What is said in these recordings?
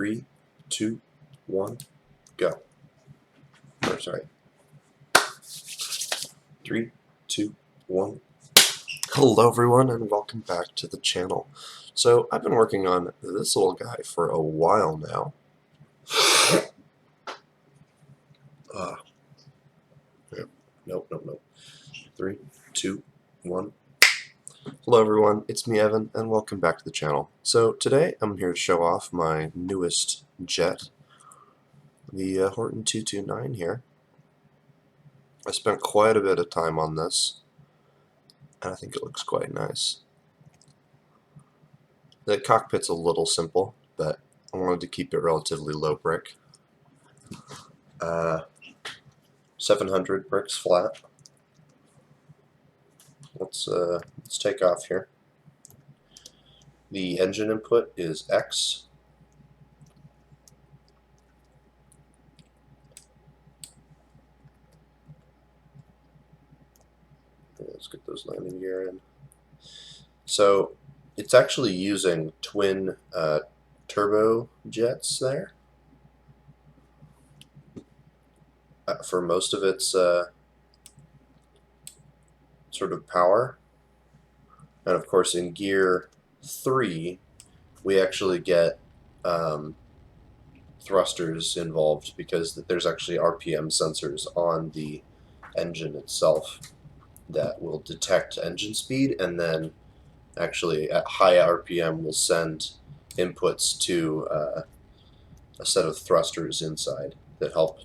3, 2, 1, go. Or sorry. 3, 2, 1. Hello everyone and welcome back to the channel. So I've been working on this little guy for a while now. Nope. 3, 2, 1. Hello everyone, it's me Evan and welcome back to the channel. So today I'm here to show off my newest jet, the Horten 229 here. I spent quite a bit of time on this and I think it looks quite nice. The cockpit's a little simple, but I wanted to keep it relatively low brick. 700 bricks flat. Let's take off here. The engine input is X. Let's get those landing gear in. So it's actually using twin turbo jets there for most of its sort of power. And of course in gear 3 we actually get thrusters involved because there's actually RPM sensors on the engine itself that will detect engine speed, and then actually at high RPM will send inputs to a set of thrusters inside that help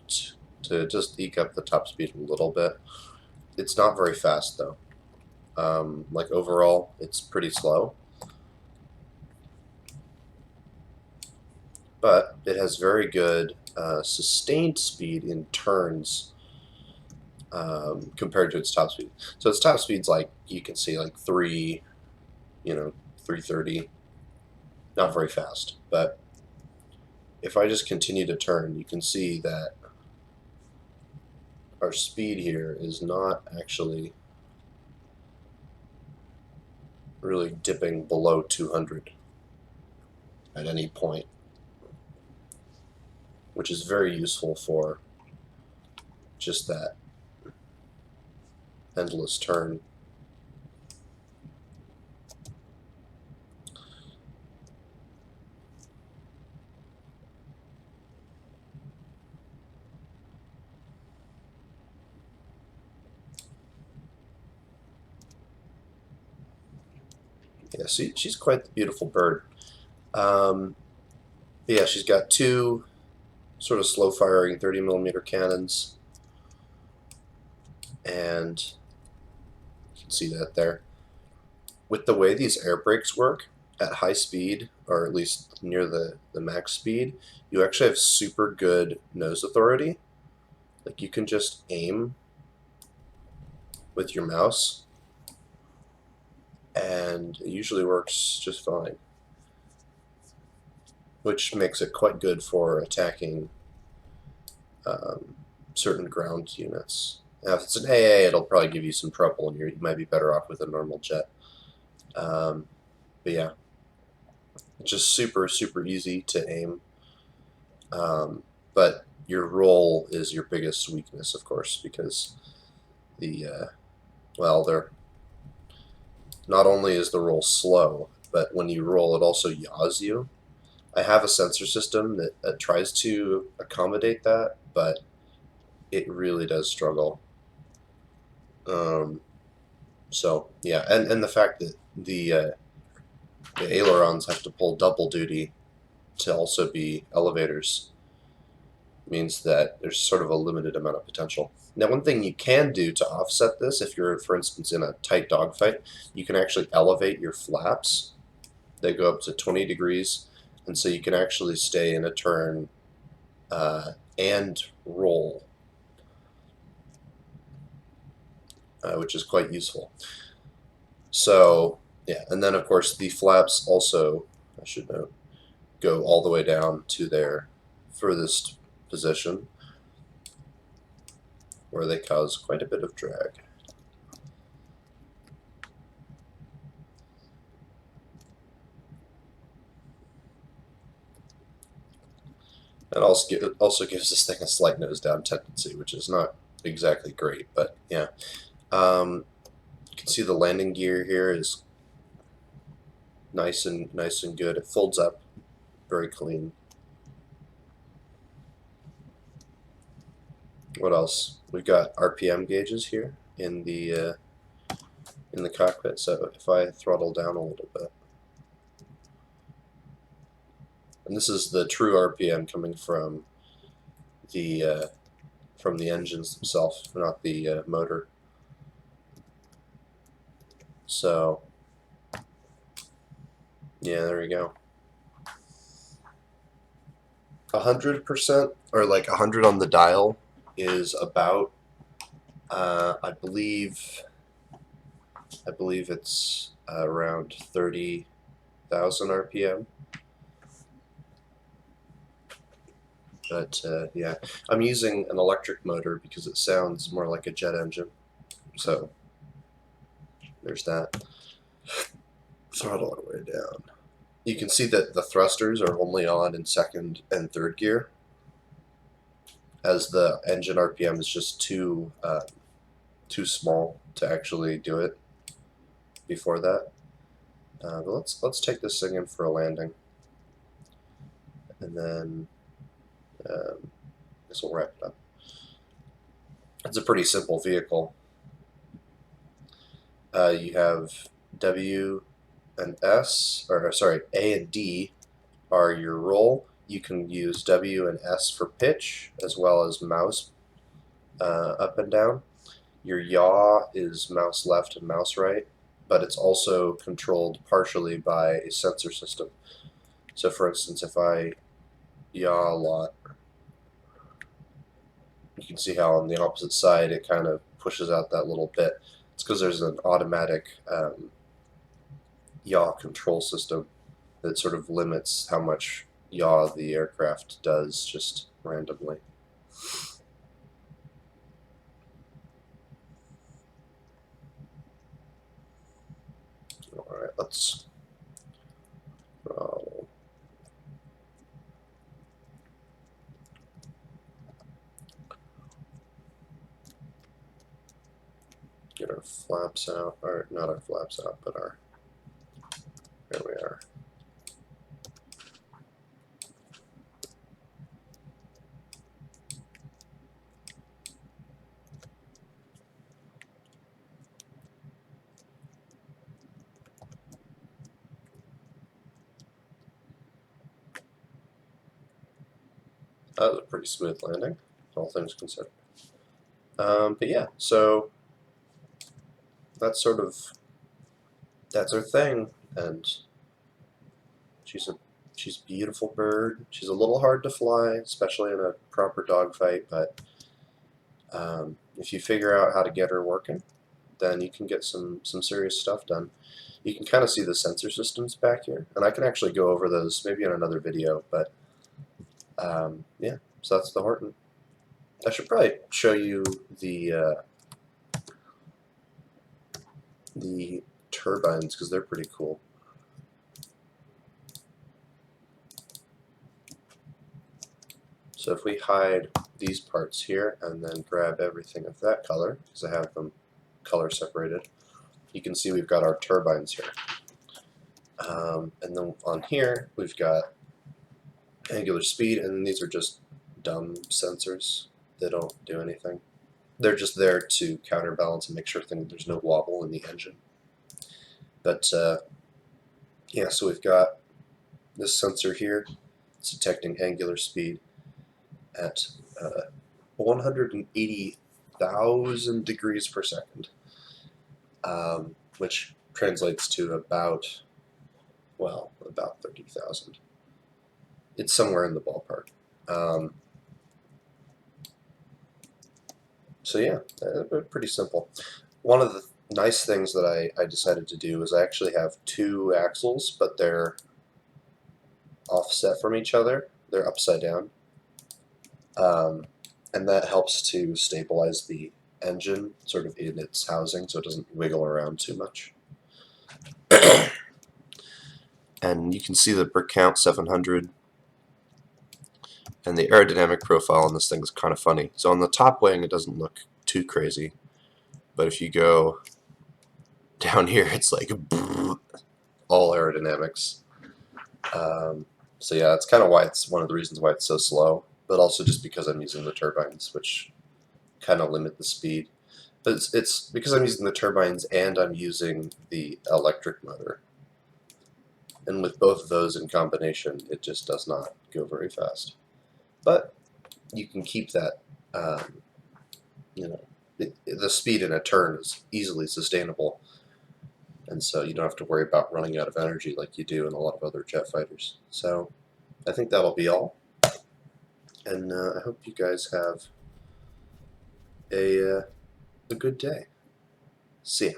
to just eke up the top speed a little bit. It's not very fast though. Like overall it's pretty slow, but it has very good sustained speed in turns compared to its top speed. So its top speed's like, you can see, like 330. Not very fast, but if I just continue to turn, you can see that our speed here is not actually really dipping below 200 at any point, which is very useful for just that endless turn. Yeah, see, she's quite the beautiful bird. Yeah, she's got two sort of slow firing 30mm cannons, and you can see that there. With the way these air brakes work, at high speed, or at least near the max speed, you actually have super good nose authority. Like, you can just aim with your mouse, and it usually works just fine, which makes it quite good for attacking certain ground units. Now, if it's an AA, it'll probably give you some trouble, and you might be better off with a normal jet. But yeah, it's just super easy to aim. But your roll is your biggest weakness, of course, because the they're not only is the roll slow, but when you roll, it also yaws you. I have a sensor system that tries to accommodate that, but it really does struggle. So yeah, and the fact that the ailerons have to pull double duty to also be elevators means that there's sort of a limited amount of potential. Now, one thing you can do to offset this, if you're, for instance, in a tight dogfight, you can actually elevate your flaps. They go up to 20 degrees, and so you can actually stay in a turn and roll, which is quite useful. So, yeah, and then, of course, the flaps also, I should note, go all the way down to their furthest position, where they cause quite a bit of drag. It also gives this thing a slight nose down tendency, which is not exactly great, but yeah. You can see the landing gear here is nice and good. It folds up very clean. What else? We've got RPM gauges here in the cockpit. So if I throttle down a little bit, and this is the true RPM coming from the engines themselves, not the motor. So yeah, there we go. 100%, or like 100 on the dial, is about I believe it's around 30,000 RPM. But yeah, I'm using an electric motor because it sounds more like a jet engine. So there's that. Throttle all the way down. You can see that the thrusters are only on in second and third gear, as the engine RPM is just too small to actually do it before that. But let's take this thing in for a landing, and then this will wrap it up. It's a pretty simple vehicle. You have W and S, or sorry, A and D are your roll. You can use W and S for pitch, as well as mouse up and down. Your yaw is mouse left and mouse right, but it's also controlled partially by a sensor system. So for instance, if I yaw a lot, you can see how on the opposite side it kind of pushes out that little bit. It's because there's an automatic yaw control system that sort of limits how much yaw the aircraft does just randomly. Alright, let's get our flaps out, or not our flaps out, but our, there we are. That was a pretty smooth landing, all things considered. But yeah, so that's our thing, and she's a beautiful bird. She's a little hard to fly, especially in a proper dogfight, but if you figure out how to get her working, then you can get some serious stuff done. You can kind of see the sensor systems back here, and I can actually go over those maybe in another video, but yeah, so that's the Horton. I should probably show you the turbines, because they're pretty cool. So if we hide these parts here and then grab everything of that color, because I have them color separated, you can see we've got our turbines here. And then on here we've got angular speed, and these are just dumb sensors. They don't do anything. They're just there to counterbalance and make sure there's no wobble in the engine. But yeah, so we've got this sensor here. It's detecting angular speed at 180,000 degrees per second, which translates to about 30,000. It's somewhere in the ballpark. So yeah, pretty simple. One of the nice things that I decided to do is I actually have two axles, but they're offset from each other. They're upside down. And that helps to stabilize the engine sort of in its housing so it doesn't wiggle around too much. And you can see the brick count 700. And the aerodynamic profile on this thing is kind of funny. So on the top wing, it doesn't look too crazy. But if you go down here, it's like all aerodynamics. So yeah, that's kind of why it's one of the reasons why it's so slow. But also just because I'm using the turbines, which kind of limit the speed. But it's because I'm using the turbines and I'm using the electric motor. And with both of those in combination, it just does not go very fast. But you can keep that, you know, the speed in a turn is easily sustainable. And so you don't have to worry about running out of energy like you do in a lot of other jet fighters. So I think that'll be all. And I hope you guys have a good day. See ya.